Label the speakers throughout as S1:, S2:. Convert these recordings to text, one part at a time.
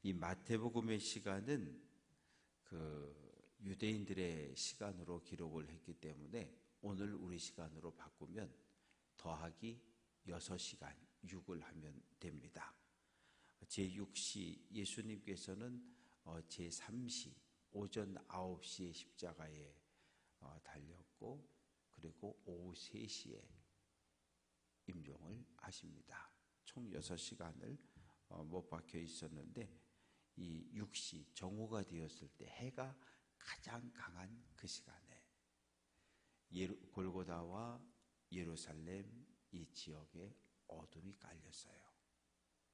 S1: 이 마태복음의 시간은 그 유대인들의 시간으로 기록을 했기 때문에 오늘 우리 시간으로 바꾸면 더하기 6시간 6을 하면 됩니다. 제6시 예수님께서는 제3시 오전 9시에 십자가에 달렸고 그리고 오후 3시에 임종을 하십니다. 총 6시간을 못 박혀 있었는데 이 6시 정오가 되었을 때 해가 가장 강한 그 시간에 골고다와 예루살렘 이 지역에 어둠이 깔렸어요.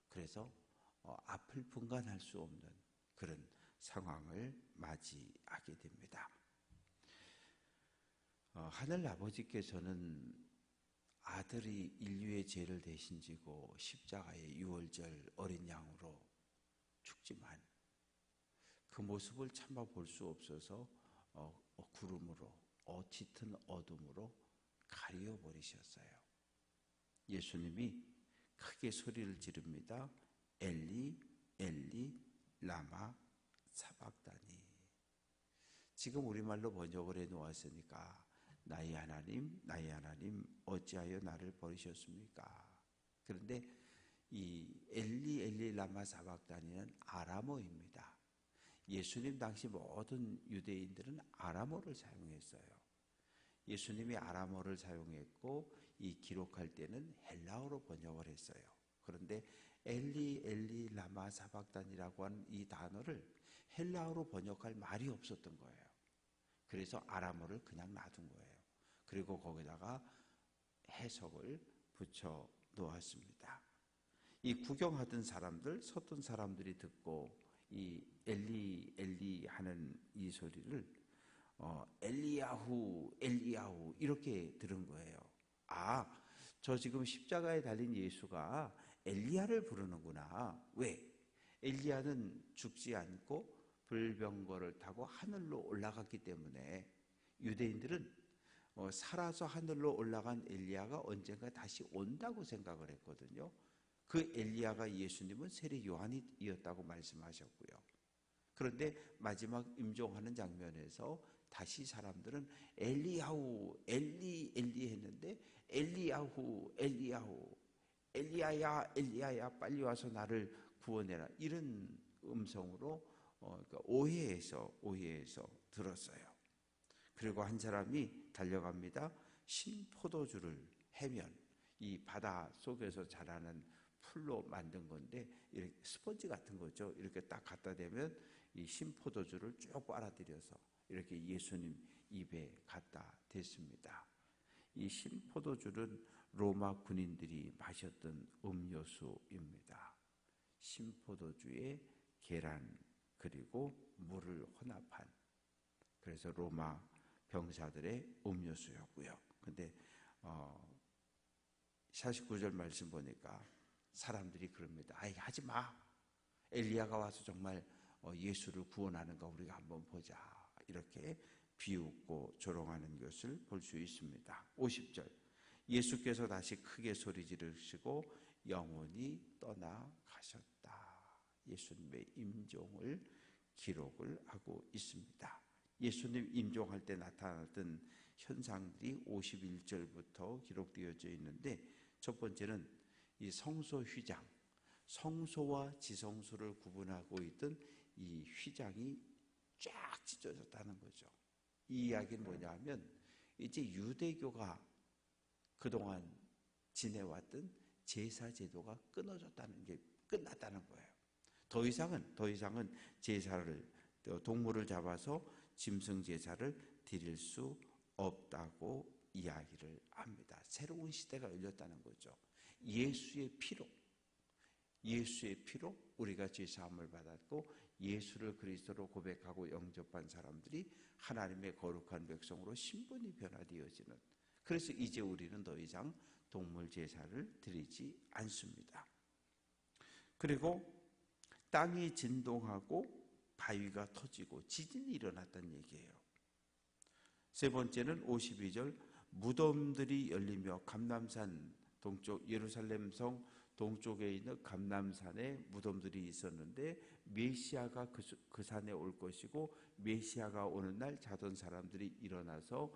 S1: 그래서 앞을 분간할 수 없는 그런 상황을 맞이하게 됩니다. 하늘 아버지께서는 아들이 인류의 죄를 대신 지고 십자가의 유월절 어린 양으로 죽지만 그 모습을 참아 볼 수 없어서 구름으로 짙은 어둠으로 가리워 버리셨어요. 예수님이 크게 소리를 지릅니다. 엘리 엘리 라마 사박다니. 지금 우리말로 번역을 해 놓았으니까 나의 하나님 어찌하여 나를 버리셨습니까? 그런데 이 엘리 엘리 라마 사박다니는 아람어입니다. 예수님 당시 모든 유대인들은 아람어를 사용했어요. 예수님이 아람어를 사용했고 이 기록할 때는 헬라어로 번역을 했어요. 그런데 엘리 엘리 라마 사박단이라고 하는 이 단어를 헬라어로 번역할 말이 없었던 거예요. 그래서 아람어를 그냥 놔둔 거예요. 그리고 거기다가 해석을 붙여 놓았습니다. 이 구경하던 사람들, 섰던 사람들이 듣고 이 엘리 엘리 하는 이 소리를 엘리야후 엘리야후 이렇게 들은 거예요. 아, 저 지금 십자가에 달린 예수가 엘리야를 부르는구나. 왜? 엘리야는 죽지 않고 불병거를 타고 하늘로 올라갔기 때문에 유대인들은 살아서 하늘로 올라간 엘리야가 언젠가 다시 온다고 생각을 했거든요. 그 엘리야가 예수님은 세례 요한이었다고 말씀하셨고요. 그런데 마지막 임종하는 장면에서 다시 사람들은 엘리야후 엘리 엘리 했는데 엘리야후 엘리야후 엘리야야 엘리야야 빨리 와서 나를 구원해라 이런 음성으로 그러니까 오해해서 들었어요. 그리고 한 사람이 달려갑니다. 신포도주를 해면 이 바다 속에서 자라는 풀로 만든 건데 이렇게 스펀지 같은 거죠. 이렇게 딱 갖다 대면 이 신포도주를 쭉 빨아들여서 이렇게 예수님 입에 갖다 댔습니다. 이 신포도주는 로마 군인들이 마셨던 음료수입니다. 신포도주에 계란 그리고 물을 혼합한, 그래서 로마 병사들의 음료수였고요. 근데 49절 말씀 보니까 사람들이 그럽니다. 아이, 하지 마. 엘리야가 와서 정말 예수를 구원하는가 우리가 한번 보자. 이렇게 비웃고 조롱하는 것을 볼 수 있습니다. 50절 예수께서 다시 크게 소리 지르시고 영원히 떠나가셨다. 예수님의 임종을 기록을 하고 있습니다. 예수님 임종할 때 나타났던 현상들이 51절부터 기록되어져 있는데, 첫 번째는 이 성소 휘장, 성소와 지성소를 구분하고 있던 이 휘장이 쫙 찢어졌다는 거죠. 이 이야기는 뭐냐면 이제 유대교가 그동안 지내왔던 제사 제도가 끊어졌다는 게 끝났다는 거예요. 더 이상은 제사를, 동물을 잡아서 짐승 제사를 드릴 수 없다고 이야기를 합니다. 새로운 시대가 열렸다는 거죠. 예수의 피로 우리가 죄 사함을 받았고 예수를 그리스도로 고백하고 영접한 사람들이 하나님의 거룩한 백성으로 신분이 변화되어지는, 그래서 이제 우리는 더 이상 동물 제사를 드리지 않습니다. 그리고 땅이 진동하고 바위가 터지고 지진이 일어났다는 얘기예요. 세 번째는 52절 무덤들이 열리며 감람산 동쪽 예루살렘 성 동쪽에 있는 감람산에 무덤들이 있었는데 메시아가 그 산에 올 것이고 메시아가 오는 날 자던 사람들이 일어나서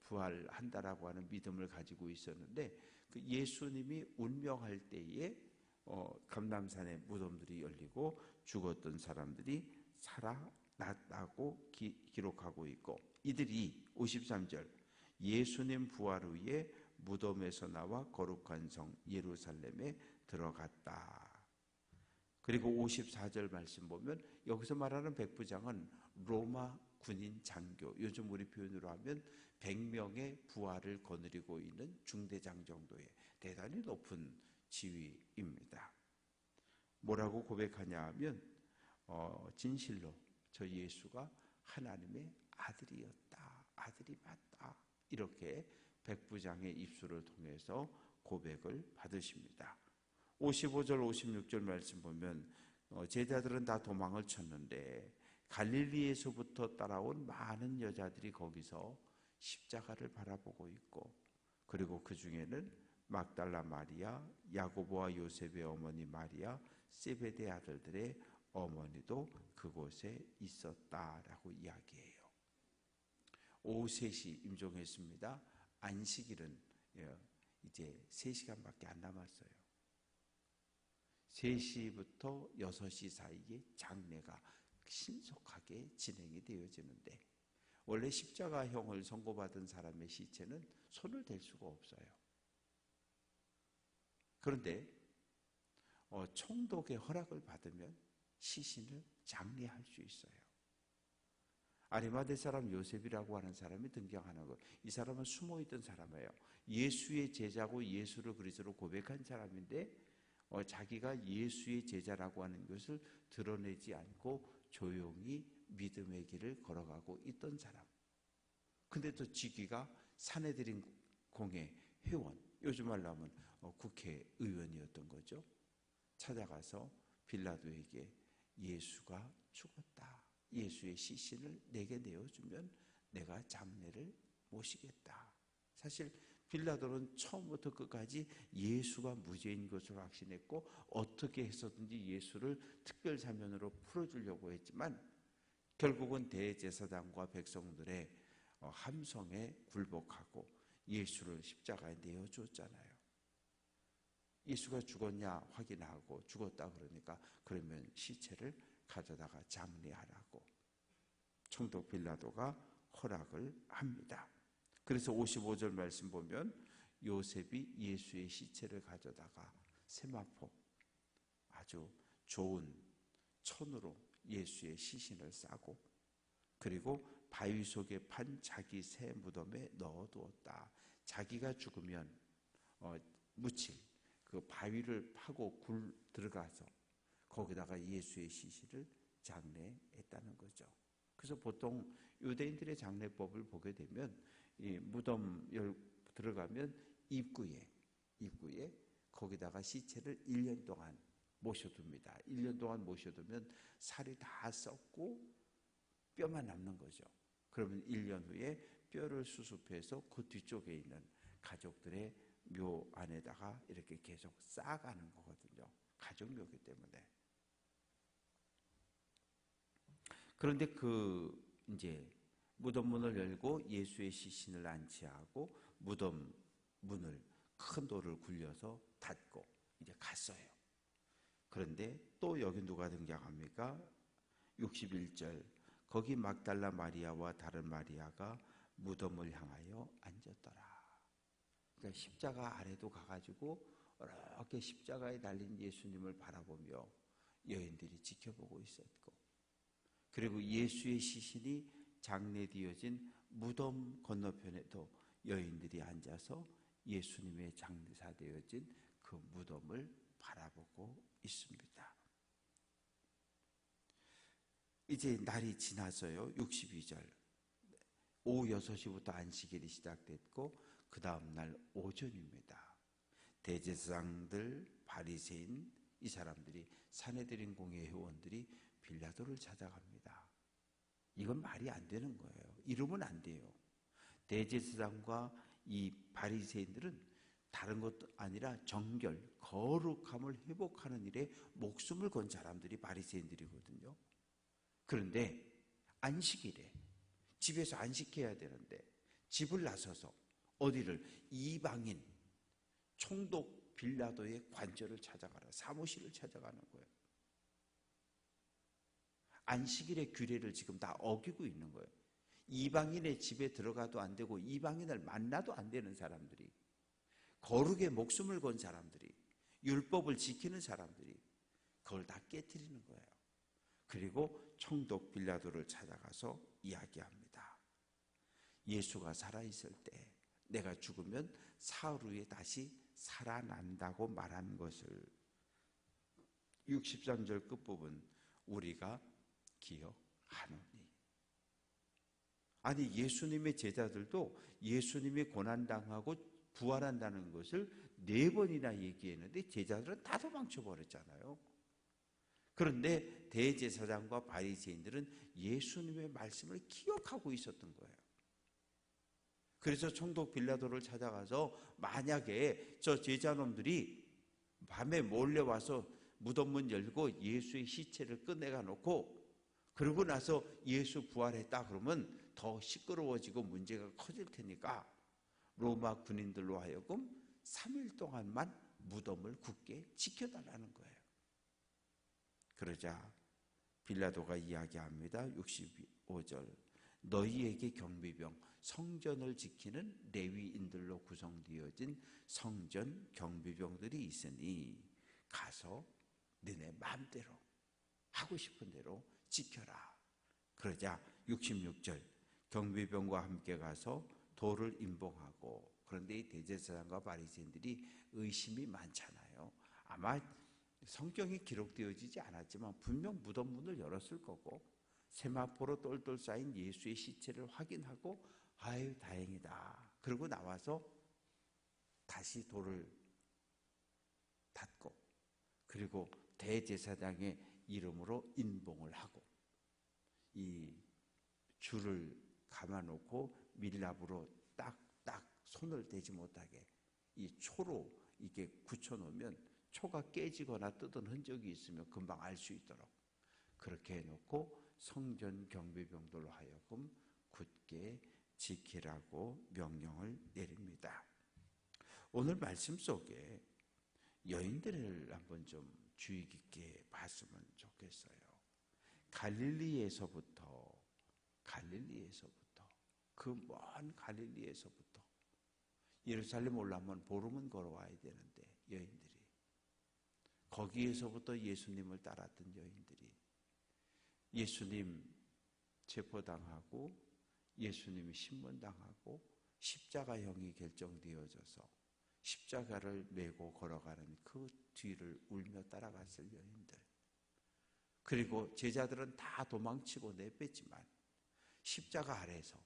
S1: 부활한다라고 하는 믿음을 가지고 있었는데 그 예수님이 운명할 때에 감람산에 무덤들이 열리고 죽었던 사람들이 살아났다고 기록하고 있고 이들이 53절 예수님 부활 후에 무덤에서 나와 거룩한 성 예루살렘에 들어갔다. 그리고 54절 말씀 보면 여기서 말하는 백부장은 로마 군인 장교, 요즘 우리 표현으로 하면 100명의 부하를 거느리고 있는 중대장 정도의 대단히 높은 지위입니다. 뭐라고 고백하냐 하면 진실로 저 예수가 하나님의 아들이었다, 아들이 맞다, 이렇게 백부장의 입술을 통해서 고백을 받으십니다. 55절 56절 말씀 보면 제자들은 다 도망을 쳤는데 갈릴리에서부터 따라온 많은 여자들이 거기서 십자가를 바라보고 있고 그리고 그 중에는 막달라 마리아, 야고보와 요셉의 어머니 마리아, 세베대 아들들의 어머니도 그곳에 있었다라고 이야기해요. 오후 3시 임종했습니다. 안식일은 이제 3시간밖에 안 남았어요. 3시부터 6시 사이에 장례가 신속하게 진행이 되어지는데 원래 십자가형을 선고받은 사람의 시체는 손을 댈 수가 없어요. 그런데 총독의 허락을 받으면 시신을 장례할 수 있어요. 아리마대 사람 요셉이라고 하는 사람이 등장하는 것. 이 사람은 숨어있던 사람이에요. 예수의 제자고 예수를 그리스도로 고백한 사람인데 자기가 예수의 제자라고 하는 것을 드러내지 않고 조용히 믿음의 길을 걸어가고 있던 사람. 근데 또 직위가 산헤드린 공회 회원, 요즘 말로 하면 국회의원이었던 거죠. 찾아가서 빌라도에게 예수가 죽었다, 예수의 시신을 내게 내어주면 내가 장례를 모시겠다. 사실 빌라도는 처음부터 끝까지 예수가 무죄인 것으로 확신했고 어떻게 해서든지 예수를 특별사면으로 풀어주려고 했지만 결국은 대제사장과 백성들의 함성에 굴복하고 예수를 십자가에 내어줬잖아요. 예수가 죽었냐 확인하고 죽었다 그러니까 그러면 시체를 가져다가 장례하라고 총독 빌라도가 허락을 합니다. 그래서 55절 말씀 보면 요셉이 예수의 시체를 가져다가 세마포 아주 좋은 천으로 예수의 시신을 싸고 그리고 바위 속에 판 자기 새 무덤에 넣어두었다. 자기가 죽으면 묻힐 그 바위를 파고 들어가서 거기다가 예수의 시신을 장례했다는 거죠. 그래서 보통 유대인들의 장례법을 보게 되면 이 무덤 들어가면 입구에 거기다가 시체를 1년 동안 모셔둡니다. 1년 동안 모셔두면 살이 다 썩고 뼈만 남는 거죠. 그러면 1년 후에 뼈를 수습해서 그 뒤쪽에 있는 가족들의 묘 안에다가 이렇게 계속 쌓아가는 거거든요. 가족묘기 때문에. 그런데 이제 무덤 문을 열고 예수의 시신을 안치하고 무덤 문을 큰 돌을 굴려서 닫고 이제 갔어요. 그런데 또 여기 누가 등장합니까? 61절 거기 막달라 마리아와 다른 마리아가 무덤을 향하여 앉았더라. 그러니까 십자가 아래도 가가지고 이렇게 십자가에 달린 예수님을 바라보며 여인들이 지켜보고 있었고 그리고 예수의 시신이 장례되어진 무덤 건너편에도 여인들이 앉아서 예수님의 장사되어진 그 무덤을 바라보고 있습니다. 이제 날이 지나서요. 62절 오후 6시부터 안식일이 시작됐고 그 다음 날 오전입니다. 대제사장들, 바리새인 이 사람들이 산헤드린 공회 회원들이 빌라도를 찾아갑니다. 이건 말이 안 되는 거예요. 이러면 안 돼요. 대제사장과 이 바리새인들은 다른 것도 아니라 정결, 거룩함을 회복하는 일에 목숨을 건 사람들이 바리새인들이거든요. 그런데 안식일에 집에서 안식해야 되는데 집을 나서서 어디를 이방인 총독 빌라도의 관저를 찾아가라, 사무실을 찾아가는 거예요. 안식일의 규례를 지금 다 어기고 있는 거예요. 이방인의 집에 들어가도 안 되고 이방인을 만나도 안 되는 사람들이, 거룩에 목숨을 건 사람들이, 율법을 지키는 사람들이 그걸 다 깨트리는 거예요. 그리고 총독 빌라도를 찾아가서 이야기합니다. 예수가 살아있을 때 내가 죽으면 사흘 후에 다시 살아난다고 말한 것을 63절 끝부분 우리가 기억하노니. 아니, 예수님의 제자들도 예수님이 고난당하고 부활한다는 것을 4번이나 얘기했는데 제자들은 다 도망쳐 버렸잖아요. 그런데 대제사장과 바리새인들은 예수님의 말씀을 기억하고 있었던 거예요. 그래서 총독 빌라도를 찾아가서 만약에 저 제자놈들이 밤에 몰래 와서 무덤문 열고 예수의 시체를 꺼내가 놓고 그러고 나서 예수 부활했다 그러면 더 시끄러워지고 문제가 커질 테니까 로마 군인들로 하여금 3일 동안만 무덤을 굳게 지켜달라는 거예요. 그러자 빌라도가 이야기합니다. 65절. 너희에게 경비병, 성전을 지키는 레위인들로 구성되어진 성전 경비병들이 있으니 가서 너네 마음대로 하고 싶은 대로 지켜라. 그러자 66절. 경비병과 함께 가서 돌을 임봉하고, 그런데 이 대제사장과 바리새인들이 의심이 많잖아요. 아마 성경이 기록되어지지 않았지만 분명 무덤 문을 열었을 거고 세마포로 똘똘 쌓인 예수의 시체를 확인하고 아유 다행이다. 그러고 나와서 다시 돌을 닫고 그리고 대제사장의 이름으로 인봉을 하고 이 줄을 감아놓고 밀랍으로 딱딱 손을 대지 못하게 이 초로 이게 굳혀놓으면 초가 깨지거나 뜯은 흔적이 있으면 금방 알 수 있도록 그렇게 해놓고 성전 경비병들로 하여금 굳게 지키라고 명령을 내립니다. 오늘 말씀 속에 여인들을 한번 좀 주의 깊게 봤으면 좋겠어요. 갈릴리에서부터 그 먼 갈릴리에서부터 예루살렘 올라오면 보름은 걸어와야 되는데 여인들이 거기에서부터 예수님을 따랐던 여인들이 예수님 체포당하고 예수님이 신문당하고 십자가형이 결정되어져서 십자가를 메고 걸어가는 그 뒤를 울며 따라갔을 여인들, 그리고 제자들은 다 도망치고 내뺐지만 십자가 아래서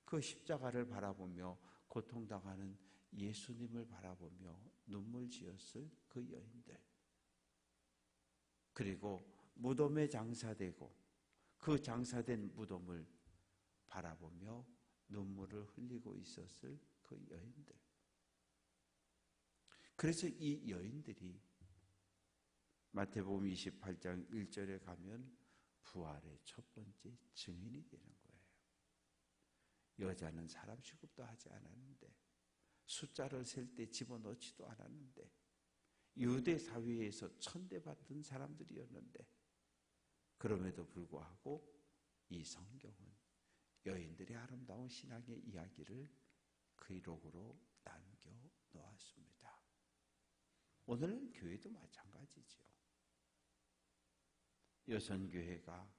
S1: 그 십자가를 바라보며 고통당하는 예수님을 바라보며 눈물 지었을 그 여인들, 그리고 무덤에 장사되고 그 장사된 무덤을 바라보며 눈물을 흘리고 있었을 그 여인들. 그래서 이 여인들이 마태복음 28장 1절에 가면 부활의 첫 번째 증인이 되는 거예요. 여자는 사람 취급도 하지 않았는데 숫자를 셀 때 집어넣지도 않았는데 유대 사회에서 천대받던 사람들이었는데 그럼에도 불구하고 이 성경은 여인들의 아름다운 신앙의 이야기를 기록으로 남겨놓았습니다. 오늘은 교회도 마찬가지죠. 여성교회가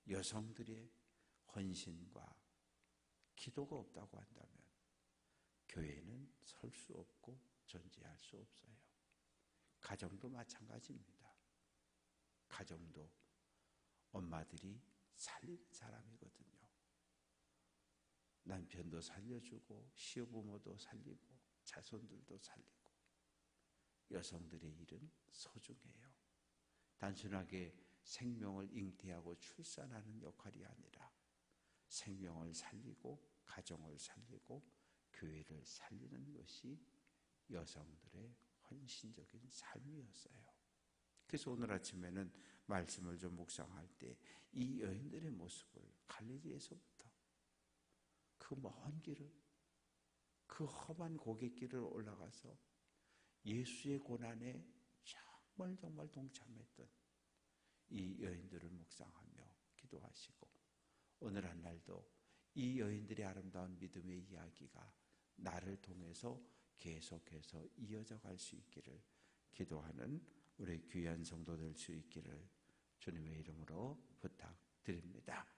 S1: 여성들의 헌신과 기도가 없다고 한다면 교회는 설 수 없고 존재할 수 없어요. 가정도 마찬가지입니다. 가정도 엄마들이 살리는 사람이거든요. 남편도 살려주고 시어부모도 살리고 자손들도 살리고 여성들의 일은 소중해요. 단순하게 생명을 잉태하고 출산하는 역할이 아니라 생명을 살리고 가정을 살리고 교회를 살리는 것이 여성들의 헌신적인 삶이었어요. 그래서 오늘 아침에는 말씀을 좀 묵상할 때 이 여인들의 모습을 갈릴리에서부터 그 먼 길을, 그 험한 고갯길을 올라가서 예수의 고난에 정말 동참했던 이 여인들을 묵상하며 기도하시고, 오늘 한 날도 이 여인들의 아름다운 믿음의 이야기가 나를 통해서 계속해서 이어져 갈 수 있기를 기도하는 우리 귀한 성도 될 수 있기를 주님의 이름으로 부탁드립니다.